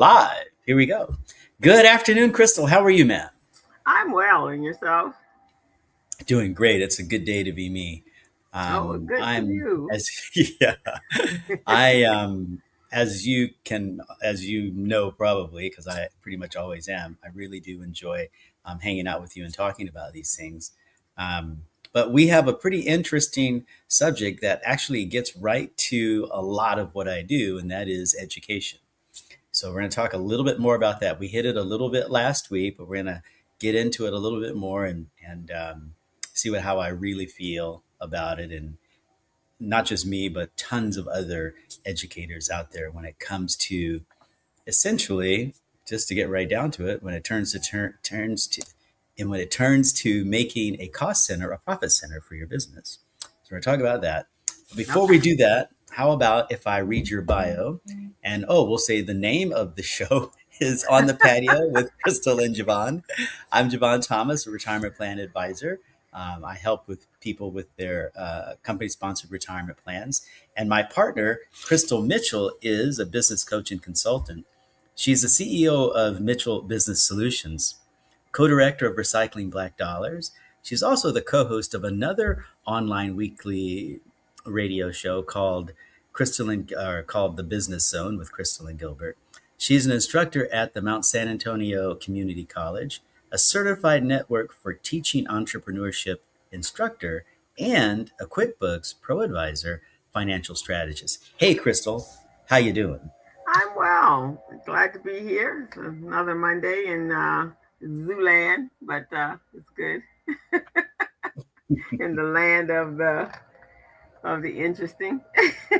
Live. Here we go. Good afternoon, Crystal. How are you, ma'am? I'm well, and yourself? Doing great. It's a good day to be me. Oh, good for I'm you. as yeah. I as as you know probably because I pretty much always am. I really do enjoy hanging out with you and talking about these things. Um, but we have a pretty interesting subject that actually gets right to a lot of what I do, and that is education. So we're going to talk a little bit more about that. We hit it a little bit last week, but we're going to get into it a little bit more and see how I really feel about it, and not just me, but tons of other educators out there when it comes to essentially, just to get right down to it, when it turns to and when it turns to making a cost center a profit center for your business. So we're going to talk about that. Before we Okay. do that, how about if I read your bio? And we'll say the name of the show is On the Patio with Crystal and Jevon. I'm Jevon Thomas, a retirement plan advisor. I help with people with their company sponsored retirement plans. And my partner, Crystal Mitchell, is a business coach and consultant. She's the CEO of Mitchell Business Solutions, co director of Recycling Black Dollars. She's also the co host of another online weekly radio show called called The Business Zone with Crystal and Gilbert. She's an instructor at the Mount San Antonio Community College, a certified network for teaching entrepreneurship instructor, and a QuickBooks Pro Advisor financial strategist. Hey, Crystal, how you doing? I'm well. Glad to be here. It's another Monday in Zooland, but it's good in the land of the interesting.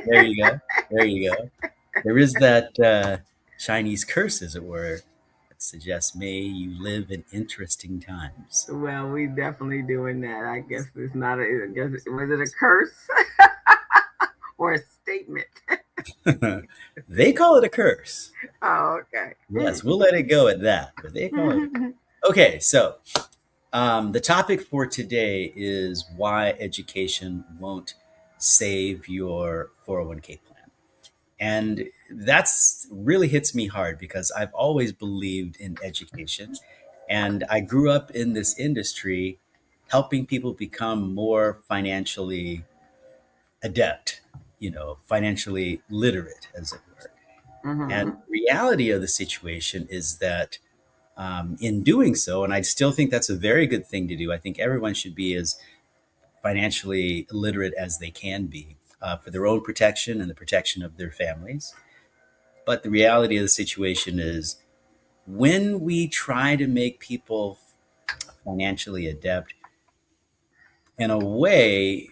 There you go. There you go. There is that Chinese curse, as it were, that suggests may you live in interesting times. Well, we definitely doing that. I guess it's not a. I guess was it a curse or a statement? They call it a curse. Oh, okay. Yes, we'll let it go at that. But they call it. Okay, so the topic for today is why education won't save your 401k plan. And that's really hits me hard because I've always believed in education. And I grew up in this industry helping people become more financially adept, financially literate, as it were. And Mm-hmm. the reality of the situation is that in doing so, and I still think that's a very good thing to do, I think everyone should be as financially literate as they can be for their own protection and the protection of their families. But the reality of the situation is when we try to make people financially adept, in a way,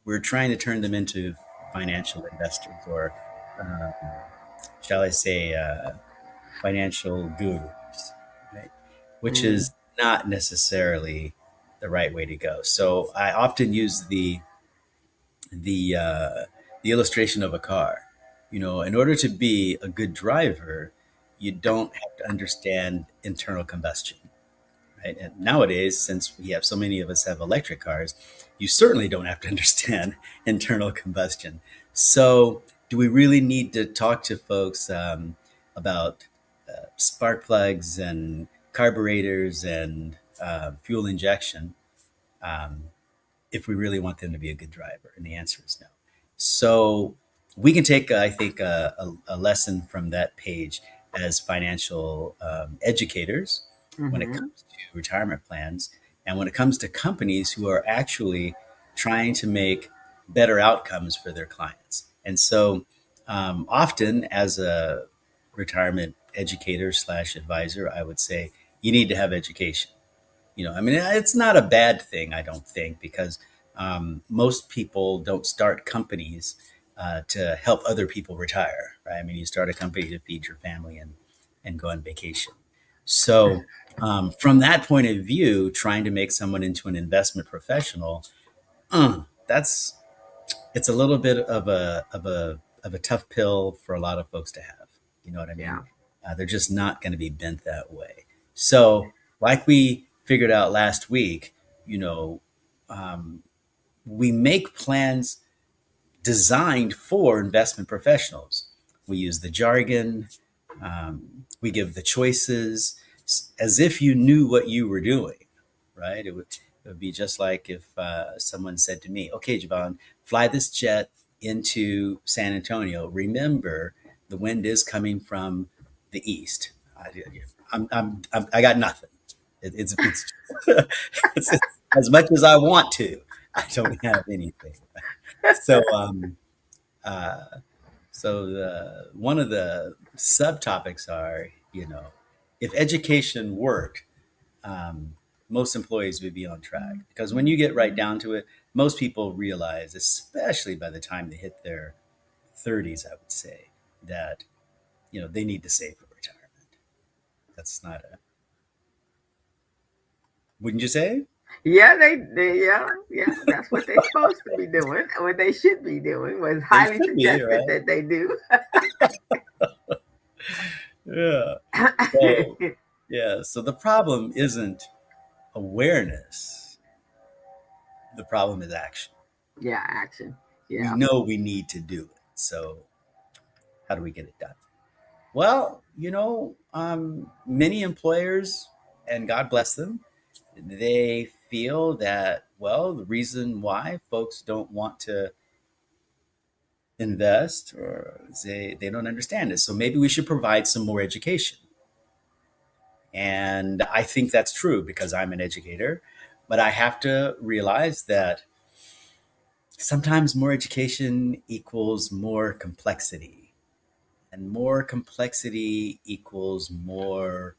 we're trying to turn them into financial investors or, um, shall I say, financial gurus, right? Which Mm-hmm. is not necessarily the right way to go. So I often use the uh, the illustration of a car. In order to be a good driver, you don't have to understand internal combustion, right? And nowadays, since we have so many of us have electric cars, you certainly don't have to understand internal combustion. So, do we really need to talk to folks about spark plugs and carburetors and fuel injection if we really want them to be a good driver? And the answer is no. So we can take, I think, a lesson from that page as financial educators when it Mm-hmm. comes to retirement plans and when it comes to companies who are actually trying to make better outcomes for their clients. And so often, as a retirement educator slash advisor, I would say you need to have education. I mean, it's not a bad thing, I don't think, because most people don't start companies to help other people retire, right? I mean, you start a company to feed your family and go on vacation. So, from that point of view, trying to make someone into an investment professional, that's it's a little bit of a tough pill for a lot of folks to have. You know what I mean? Yeah. They're just not going to be bent that way. So, like we figured out last week, you know, um, we make plans designed for investment professionals. We use the jargon. We give the choices as if you knew what you were doing, right? It would be just like if someone said to me, "Okay, Jevon, fly this jet into San Antonio. Remember, the wind is coming from the east." I got nothing. It's as much as I want to. I don't have anything. So uh, one of the subtopics are, if education worked, um, most employees would be on track. Because when you get right down to it, most people realize, especially by the time they hit their 30s, I would say, that they need to save for retirement. That's not a, wouldn't you say? Yeah, yeah. That's what they're supposed to be doing. What they should be doing was They highly should be, suggested right? that they do. Yeah. So yeah. So the problem isn't awareness. The problem is action. Yeah, action. We Yeah. know we need to do it. So how do we get it done? Well, many employers, and God bless them, they feel that, well, the reason why folks don't want to invest, or they don't understand it. So maybe we should provide some more education. And I think that's true because I'm an educator, but I have to realize that sometimes more education equals more complexity, and more complexity equals more,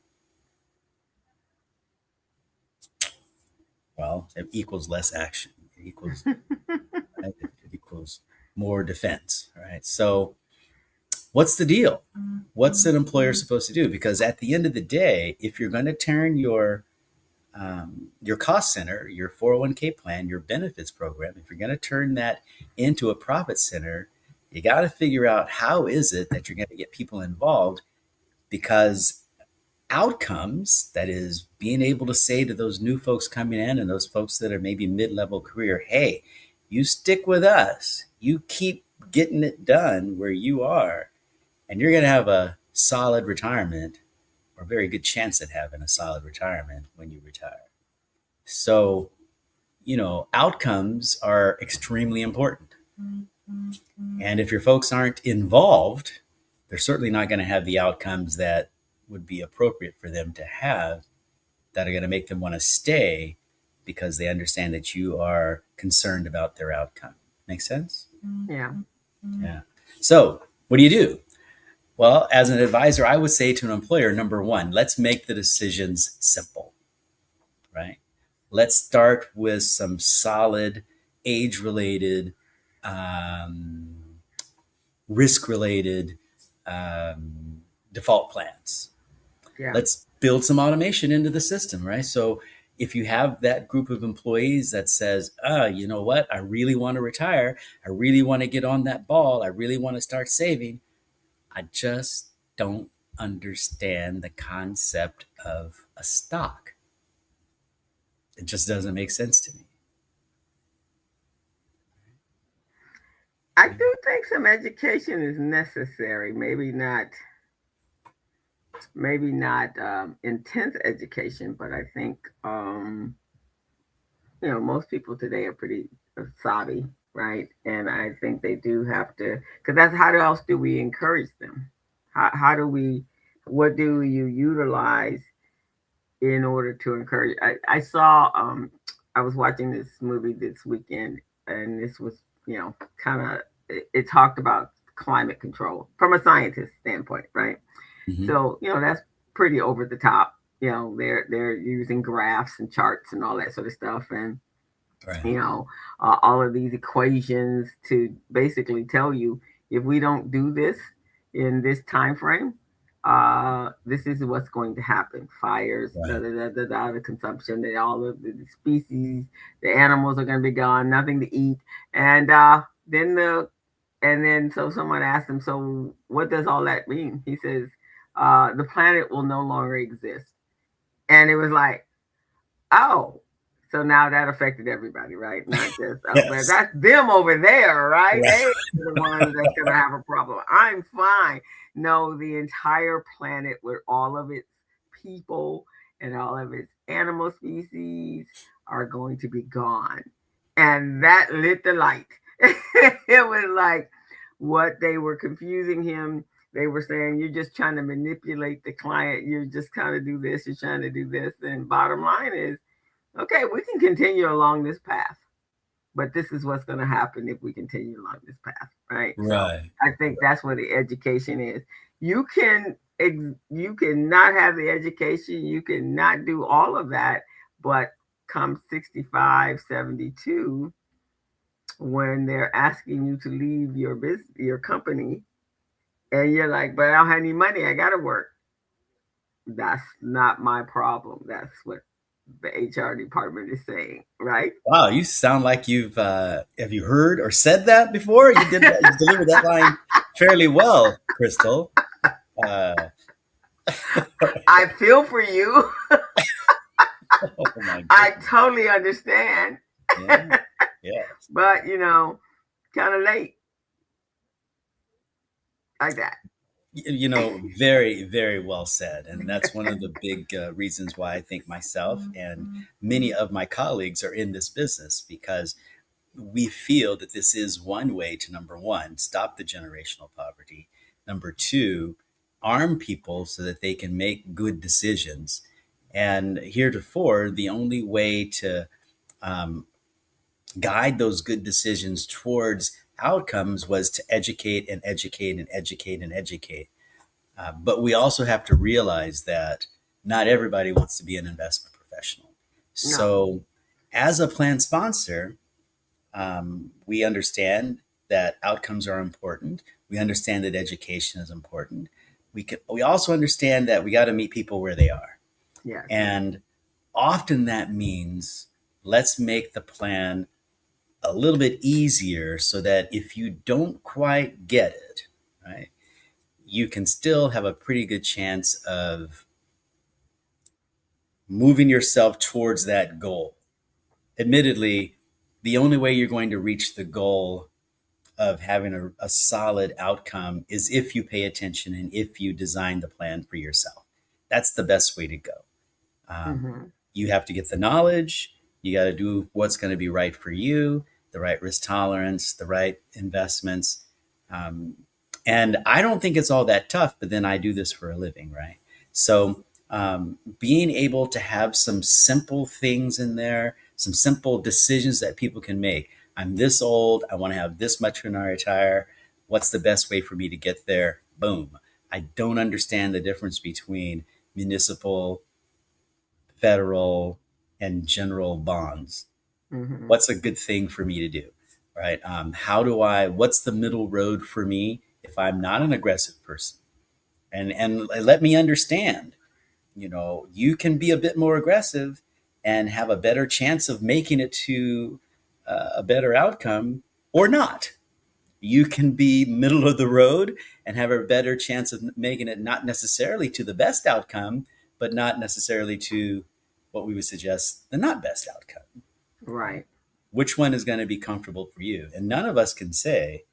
well, it equals less action. It equals, right? It equals more defense, right? So what's the deal? What's an employer supposed to do? Because at the end of the day, if you're going to turn your cost center, your 401k plan, your benefits program, if you're going to turn that into a profit center, you got to figure out how is it that you're going to get people involved, because outcomes, that is being able to say to those new folks coming in and those folks that are maybe mid-level career, hey, you stick with us, you keep getting it done where you are, and you're going to have a solid retirement, or a very good chance at having a solid retirement when you retire. So, outcomes are extremely important. And if your folks aren't involved, they're certainly not going to have the outcomes that would be appropriate for them to have, that are going to make them want to stay, because they understand that you are concerned about their outcome. Make sense? Yeah. Yeah. So, what do you do? Well, as an advisor, I would say to an employer, number one, let's make the decisions simple, right? Let's start with some solid age related, um, risk related default plans. Yeah. Let's build some automation into the system, right? So if you have that group of employees that says, you know what, I really want to retire, I really want to get on that ball, I really want to start saving, I just don't understand the concept of a stock. It just doesn't make sense to me. I do think some education is necessary. Maybe not intense education, but I think most people today are pretty savvy, right? And I think they do have to, because that's how else do we encourage them? How do we? What do you utilize in order to encourage? I saw I was watching this movie this weekend, and this was kind of it talked about climate control from a scientist standpoint, right? Hmm. So that's pretty over the top. They're using graphs and charts and all that sort of stuff, and Right. you know, all of these equations to basically tell you if we don't do this in this time frame, this is what's going to happen: fires, da Right. da da da da, the consumption, all of the species, the animals are going to be gone, nothing to eat, and then so someone asked him, so what does all that mean? He says, the planet will no longer exist, and it was like, oh, So now that affected everybody, right? Not just, oh, but Yes. that's them over there, right? Right. They are the ones that's going to have a problem. I'm fine. No, the entire planet with all of its people and all of its animal species are going to be gone. And that lit the light. It was like what they were confusing him. They were saying, you're just trying to manipulate the client. You're just trying to do this. You're trying to do this. And bottom line is, okay, we can continue along this path, but this is what's going to happen if we continue along this path, right? So Right. I think that's where the education is. You can you cannot have the education, you cannot do all of that, but come 65, 72, when they're asking you to leave your business, your company, and you're like, but I don't have any money, I got to work. That's not my problem. That's what the HR department is saying, right? Wow, you sound like you've have you heard or said that before? You did that. You delivered that line fairly well, Crystal. Uh, I feel for you. oh my I goodness. totally understand, Yeah. Yes. but kind of late like that. Very, very well said. And that's one of the big reasons why I think myself and many of my colleagues are in this business because we feel that this is one way to number one, stop the generational poverty. Number two, arm people so that they can make good decisions. And heretofore, the only way to um, guide those good decisions towards outcomes was to educate and educate and educate and educate. But we also have to realize that not everybody wants to be an investment professional. No. So, as a plan sponsor, we understand that outcomes are important. We understand that education is important. We also understand that we got to meet people where they are, Yes. and often that means let's make the plan a little bit easier so that if you don't quite get it, right, you can still have a pretty good chance of moving yourself towards that goal. Admittedly, the only way you're going to reach the goal of having a solid outcome is if you pay attention and if you design the plan for yourself. That's the best way to go. Um, Mm-hmm. you have to get the knowledge. You got to do what's going to be right for you, the right risk tolerance, the right investments. Um, and I don't think it's all that tough, but then I do this for a living, right? So being able to have some simple things in there, some simple decisions that people can make. I'm this old. I want to have this much when I retire. What's the best way for me to get there? Boom. I don't understand the difference between municipal, federal, and general bonds. Mm-hmm. What's a good thing for me to do? Right? What's the middle road for me if I'm not an aggressive person? And let me understand, you can be a bit more aggressive and have a better chance of making it to a better outcome or not. You can be middle of the road and have a better chance of making it not necessarily to the best outcome, but not necessarily to what we would suggest the not best outcome. Right. Which one is going to be comfortable for you? And none of us can say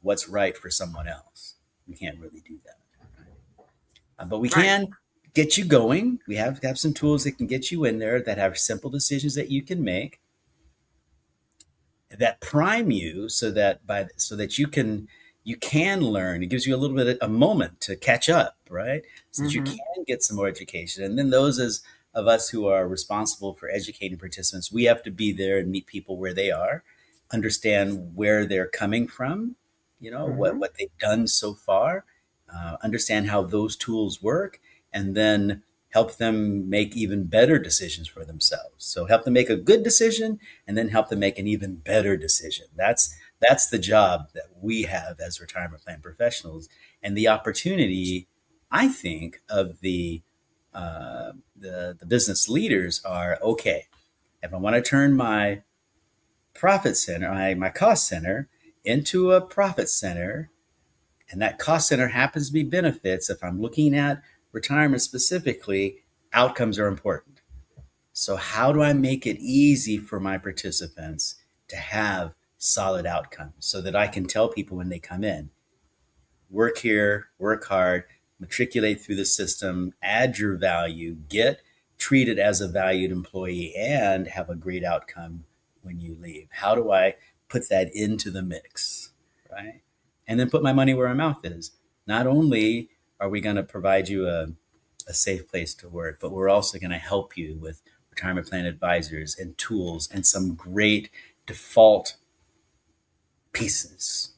what's right for someone else. We can't really do that. But we Right. can get you going. We have some tools that can get you in there that have simple decisions that you can make that prime you so that you can learn. It gives you a little bit of a moment to catch up, right? So that you Mm-hmm. can get some more education. And then those of us who are responsible for educating participants, we have to be there and meet people where they are, understand where they're coming from, Mm-hmm. what they've done so far, understand how those tools work, and then help them make even better decisions for themselves. So help them make a good decision and then help them make an even better decision. That's the job that we have as retirement plan professionals, and the opportunity, I think, of the business leaders are okay. If I want to turn my profit center, my cost center, into a profit center, and that cost center happens to be benefits, if I'm looking at retirement specifically, outcomes are important. So, how do I make it easy for my participants to have solid outcomes so that I can tell people when they come in, work here, work hard, matriculate through the system, add your value, get treated as a valued employee, and have a great outcome when you leave? How do I put that into the mix? Right. And then put my money where my mouth is. Not only are we going to provide you a safe place to work, but we're also going to help you with retirement plan advisors and tools and some great default pieces,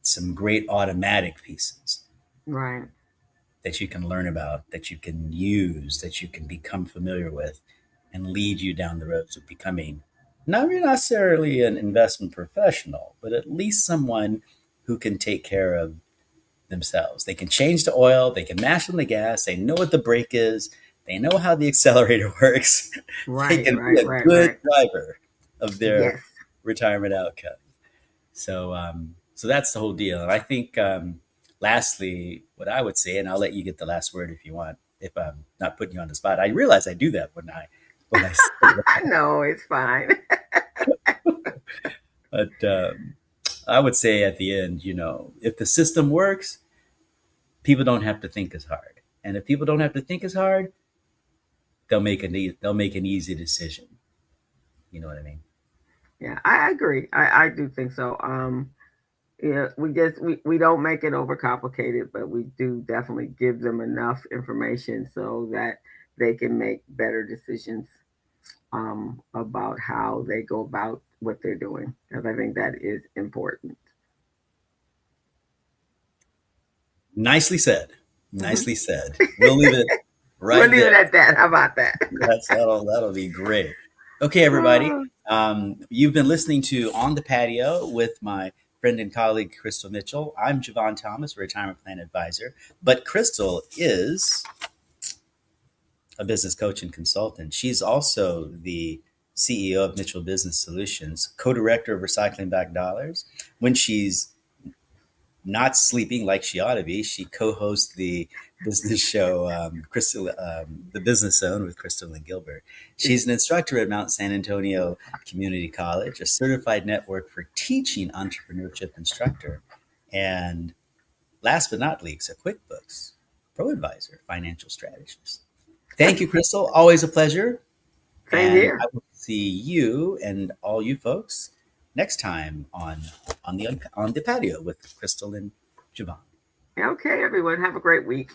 some great automatic pieces Right. that you can learn about, that you can use, that you can become familiar with, and lead you down the roads of becoming not necessarily an investment professional, but at least someone who can take care of themselves. They can change the oil, they can mash on the gas, they know what the brake is, they know how the accelerator works. They Right. can be Right. a Right. good Right. driver of their Yes. retirement outcome. So that's the whole deal. And I think, lastly, what I would say, and I'll let you get the last word if you want, if I'm not putting you on the spot. I realize I do that when I say that, No, it's fine. but I would say at the end, if the system works, people don't have to think as hard, and if people don't have to think as hard, they'll make an easy decision. You know what I mean? Yeah, I agree. I do think so. Yeah, we don't make it overcomplicated, but we do definitely give them enough information so that they can make better decisions about how they go about what they're doing. Because I think that is important. Nicely said. Hmm. Nicely said. We'll leave it We'll right leave there. it at that. How about that? That'll be great. Okay, everybody. Oh, You've been listening to On the Patio with my friend and colleague Crystal Mitchell. I'm Jevon Thomas, retirement plan advisor, but Crystal is a business coach and consultant. She's also the CEO of Mitchell Business Solutions, co-director of Recycling Back Dollars. When she's not sleeping like she ought to be, she co-hosts the business show, Crystal, the Business Zone with Crystal and Gilbert. She's an instructor at Mount San Antonio Community College, a certified network for teaching entrepreneurship instructor, and last but not least, a QuickBooks Pro Advisor financial strategist. Thank you, Crystal. Always a pleasure. same And here. I will see you and all you folks next time on the patio with Crystal and Javon. Okay, everyone, have a great week.